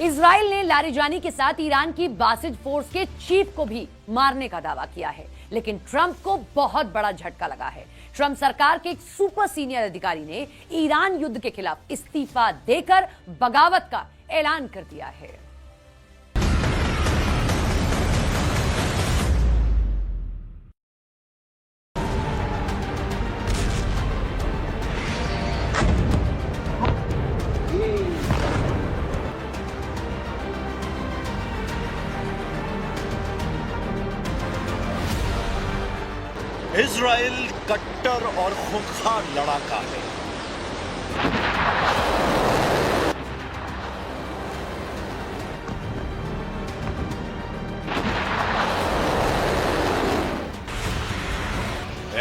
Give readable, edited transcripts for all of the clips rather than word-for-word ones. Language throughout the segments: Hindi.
इजराइल ने लारिजानी के साथ ईरान की बासिज फोर्स के चीफ को भी मारने का दावा किया है, लेकिन ट्रंप को बहुत बड़ा झटका लगा है। ट्रंप सरकार के एक सुपर सीनियर अधिकारी ने ईरान युद्ध के खिलाफ इस्तीफा देकर बगावत का ऐलान कर दिया है। इजराइल कट्टर और खूंखार लड़ाका है।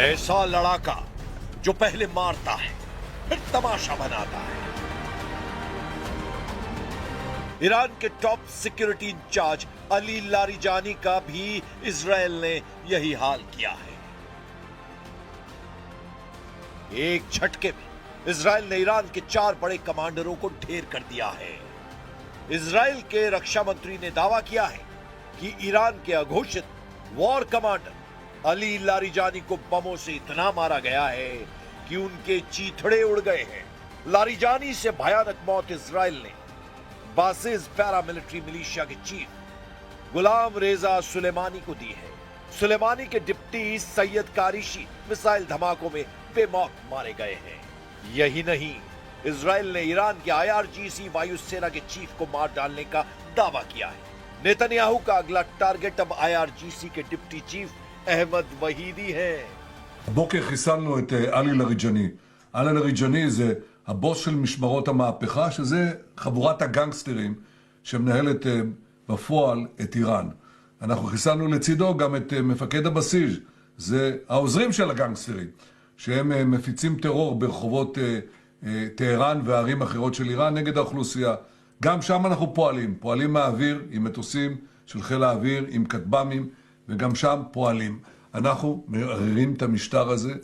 ऐसा लड़ाका जो पहले मारता है फिर तमाशा बनाता है। ईरान के top security in charge Ali Larijani का भी इजराइल ने यही हाल किया है। एक झटके में इजराइल ने ईरान के 4 बड़े कमांडरों को ढेर कर दिया है। इजराइल के रक्षा मंत्री ने दावा किया है कि ईरान के अघोषित वॉर कमांडर अली लारिजानी को बमों से इतना मारा गया है कि उनके चीथड़े उड़ गए हैं। लारिजानी से भयानक मौत इजराइल ने बासिज पैरामिलिट्री मिलिशिया के चीफ गुलाम रेजा सुलेमानी को दी है। सुलेमानी के डिप्टी सैयद कारिशी मिसाइल धमाकों में बेमौत मारे गए हैं। यही नहीं, इजराइल ने ईरान के IRGC वायुसेना के चीफ को मार डालने का दावा किया है। नेतन्याहू का अगला टारगेट अब IRGC के डिप्टी चीफ अहमद वहीदी है। הבוקר חיסלנו את עלי לריג'ני. עלי לריג'ני זה הבוס של משמרות המהפכה, שזה חבורת הגנגסטרים שמנהלת בפועל את איראן. אנחנו חיסלנו לצידו גם את מפקד הבסיס, זה העוזרים של הגנגסטרים, שהם מפיצים טרור ברחובות טהרן וערים אחרות של איראן נגד האוכלוסייה. גם שם אנחנו פועלים מהאוויר עם מטוסים של חיל האוויר, עם כטב"מים, וגם שם פועלים. אנחנו מערערים את המשטר הזה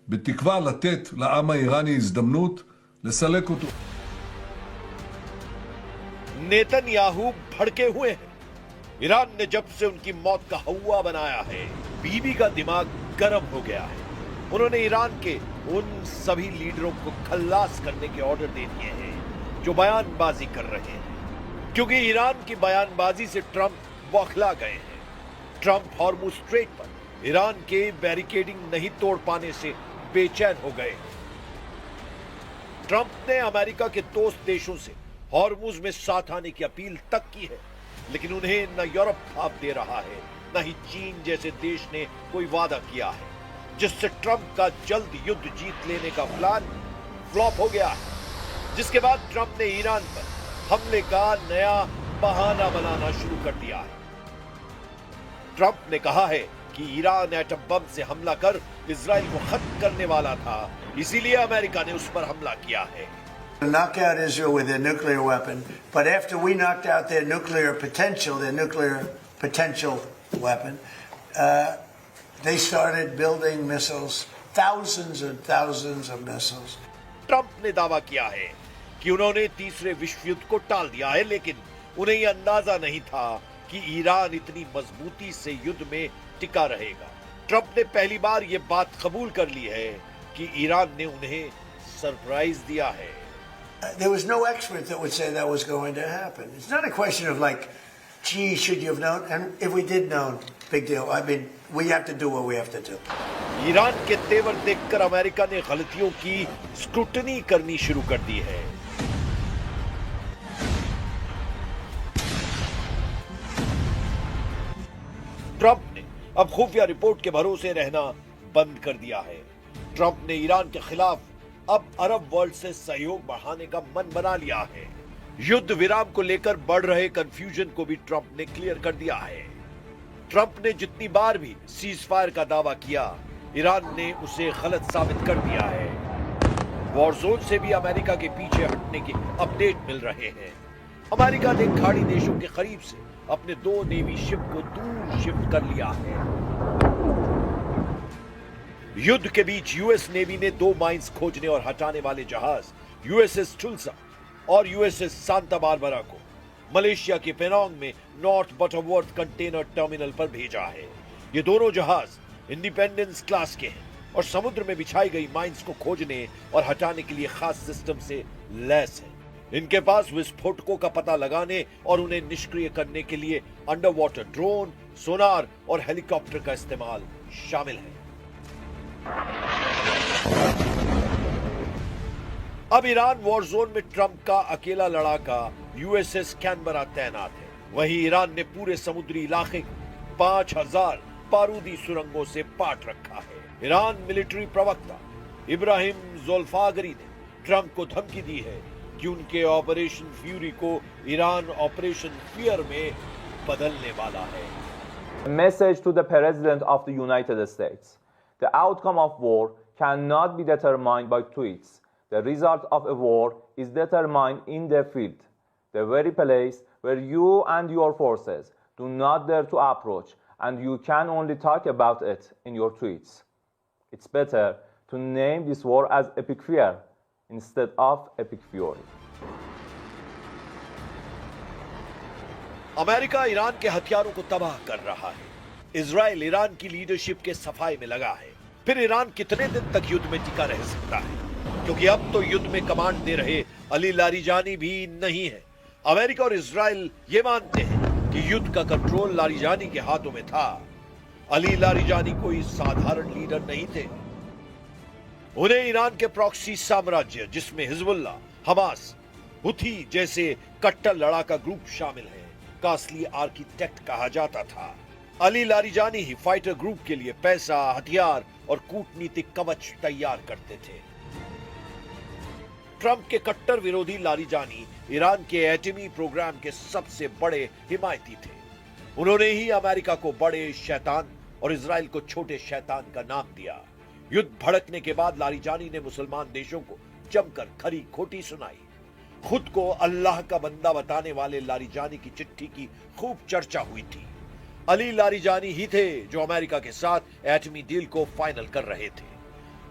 בתקווה לתת לעם האיראני הזדמנות לסלק אותו. नेतन्याहू भड़के हुए हैं। ईरान ने जब से उनकी मौत का हवा बनाया है, बीबी का दिमाग गर्म हो गया है। उन्होंने ईरान के उन सभी लीडरों को खल्लास करने के ऑर्डर दे दिए हैं जो बयानबाजी कर रहे हैं, क्योंकि ईरान की बयानबाजी से ट्रंप बौखला गए हैं। ट्रंप हॉर्मुज स्ट्रेट पर ईरान के बैरिकेडिंग नहीं तोड़ पाने से बेचैन हो गए। ट्रंप ने अमेरिका के दोस्त देशों से हॉर्मुज में साथ आने की अपील तक की है, लेकिन उन्हें न यूरोप भाप दे रहा है, न ही चीन जैसे देश ने कोई वादा किया है, जिससे ट्रंप का जल्द युद्ध जीत लेने का प्लान फ्लॉप हो गया है। जिसके बाद ट्रंप ने ईरान पर हमले का नया बहाना बनाना शुरू कर दिया है। ट्रंप ने कहा है कि ईरान एटम बम से हमला कर इजराइल को खत्म करने वाला था, इसीलिए अमेरिका ने उस पर हमला किया है। Knock out Israel with their nuclear weapon, but after we knocked out their nuclear potential weapon, they started building missiles, thousands and thousands of missiles. Trump ने दावा किया है कि उन्होंने तीसरे विश्व युद्ध को टाल दिया है, लेकिन उन्हें यह अंदाजा नहीं था कि ईरान इतनी मजबूती से युद्ध में टिका रहेगा। ट्रंप ने पहली बार यह बात कबूल कर ली है कि ईरान ने उन्हें सरप्राइज दिया है। There was no expert that would say that was going to happen. It's not a question of like, gee, should you have known? And if we did know, big deal. I mean, we have to do what we have to do. Iran के तेवर देखकर अमेरिका ने गलतियों की स्क्रूटनी करनी शुरू कर दी है। ट्रंप ने अब खुफिया रिपोर्ट के भरोसे रहना बंद कर दिया है। ट्रंप ने ईरान के खिलाफ अब अरब वर्ल्ड से सहयोग बढ़ाने का मन बना लिया है। युद्ध विराम को लेकर बढ़ रहे कंफ्यूजन को भी ट्रंप ने क्लियर कर दिया है। ट्रंप ने जितनी बार भी सीज फायर का दावा किया, ईरान ने उसे गलत साबित कर दिया है। वॉर जोन से भी अमेरिका के पीछे हटने के अपडेट मिल रहे हैं। अमेरिका ने खाड़ी देशों के करीब से अपने 2 नेवी शिप को दूर शिफ्ट कर लिया है। युद्ध के बीच यूएस नेवी ने 2 माइंस खोजने और हटाने वाले जहाज USS टुल्सा और USS सांता बारबरा को मलेशिया के पेनांग में नॉर्थ बटरवर्थ कंटेनर टर्मिनल पर भेजा है। ये दोनों जहाज इंडिपेंडेंस क्लास के हैं और समुद्र में बिछाई गई माइंस को खोजने और हटाने के लिए खास सिस्टम से लैस है। इनके पास विस्फोटकों का पता लगाने और उन्हें निष्क्रिय करने के लिए अंडर वाटर ड्रोन, सोनार और हेलीकॉप्टर का इस्तेमाल शामिल है। अब ईरान वॉर जोन में ट्रंप का अकेला लड़ाका यूएसएस कैनबरा तैनात है। वहीं ईरान ने पूरे समुद्री इलाके 5000 बारूदी सुरंगों से पाट रखा है। ईरान मिलिट्री प्रवक्ता इब्राहिम जोल्फागरी ने ट्रंप को धमकी दी है कि उनके ऑपरेशन फ्यूरी को ईरान ऑपरेशन फियर में बदलने वाला है। A message to the President of the United States. The outcome of war cannot be determined by tweets. The result of a war is determined in the field, the very place where you and your forces do not dare to approach, and you can only talk about it in your tweets. It's better to name this war as Epic Fear instead of Epic Fury. America Iran के हथियारों को तबाह कर रहा है। इजराइल ईरान की लीडरशिप के सफाई में लगा है। फिर ईरान कितने दिन तक युद्ध में टिका रह सकता है? क्योंकि अब तो युद्ध में कमांड दे रहे अली लारिजानी भी नहीं है। अमेरिका और इजराइल ये मानते हैं कि युद्ध का कंट्रोल लारिजानी के हाथों में था। अली लारिजानी कोई साधारण लीडर नहीं थे। उन्हें ईरान के प्रॉक्सी साम्राज्य, जिसमें हिजबुल्लाह, हमास, हुथी जैसे कट्टर लड़ाका ग्रुप शामिल है, का असली आर्किटेक्ट कहा जाता था। अली लारिजानी ही फाइटर ग्रुप के लिए पैसा, हथियार और कूटनीतिक कवच तैयार करते थे। ट्रंप के कट्टर विरोधी लारिजानी ईरान के एटमी प्रोग्राम के सबसे बड़े हिमायती थे। उन्होंने ही अमेरिका को बड़े शैतान और इजराइल को छोटे शैतान का नाम दिया। युद्ध भड़कने के बाद लारिजानी ने मुसलमान देशों को जमकर खरी खोटी सुनाई। खुद को अल्लाह का बंदा बताने वाले लारिजानी की चिट्ठी की खूब चर्चा हुई थी। अली लारिजानी ही थे जो अमेरिका के साथ एटमी डील को फाइनल कर रहे थे।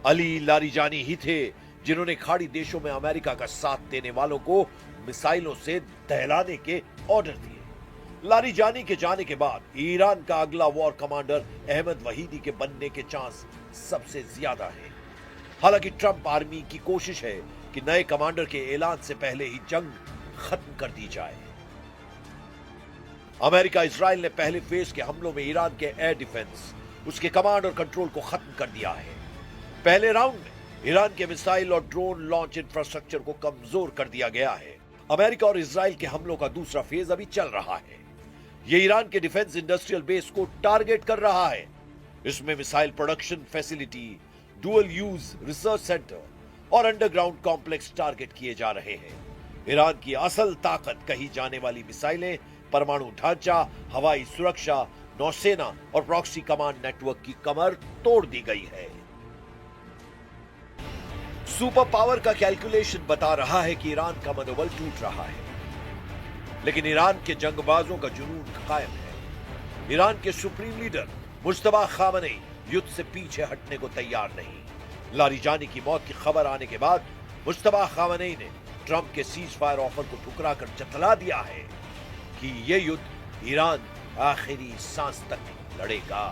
अली लारिजानी ही थे जिन्होंने खाड़ी देशों में अमेरिका का साथ देने वालों को मिसाइलों से दहलाने के ऑर्डर दिए। लारिजानी के जाने के बाद ईरान का अगला वॉर कमांडर अहमद वहीदी के बनने के चांस सबसे ज्यादा है। हालांकि ट्रंप आर्मी की कोशिश है कि नए कमांडर के ऐलान से पहले ही जंग खत्म कर दी जाए। अमेरिका इजराइल ने पहले फेज के हमलों में ईरान के एयर डिफेंस, उसके कमांड और कंट्रोल को खत्म कर दिया है। पहले राउंड में ईरान के मिसाइल और ड्रोन लॉन्च इंफ्रास्ट्रक्चर को कमजोर कर दिया गया है। अमेरिका और इजराइल के हमलों का दूसरा फेज अभी चल रहा है। यह ईरान के डिफेंस इंडस्ट्रियल बेस को टारगेट कर रहा है। इसमें missile production facility, dual use research centre और अंडरग्राउंड कॉम्प्लेक्स टारगेट किए जा रहे हैं। ईरान की असल ताकत कही जाने वाली मिसाइलें, परमाणु ढांचा, हवाई सुरक्षा, नौसेना और प्रॉक्सी कमांड नेटवर्क की कमर तोड़ दी गई है। सुपर पावर का कैलकुलेशन बता रहा है कि ईरान का मनोबल टूट रहा है, लेकिन ईरान के जंगबाजों का जुनून कायम है। ईरान के सुप्रीम लीडर मुज्तबा खामनेई युद्ध से पीछे हटने को तैयार नहीं। लारिजानी की मौत की खबर आने के बाद मुज्तबा खामनेई ने ट्रंप के सीज फायर ऑफर को ठुकराकर जतला दिया है कि यह युद्ध ईरान आखिरी सांस तक लड़ेगा।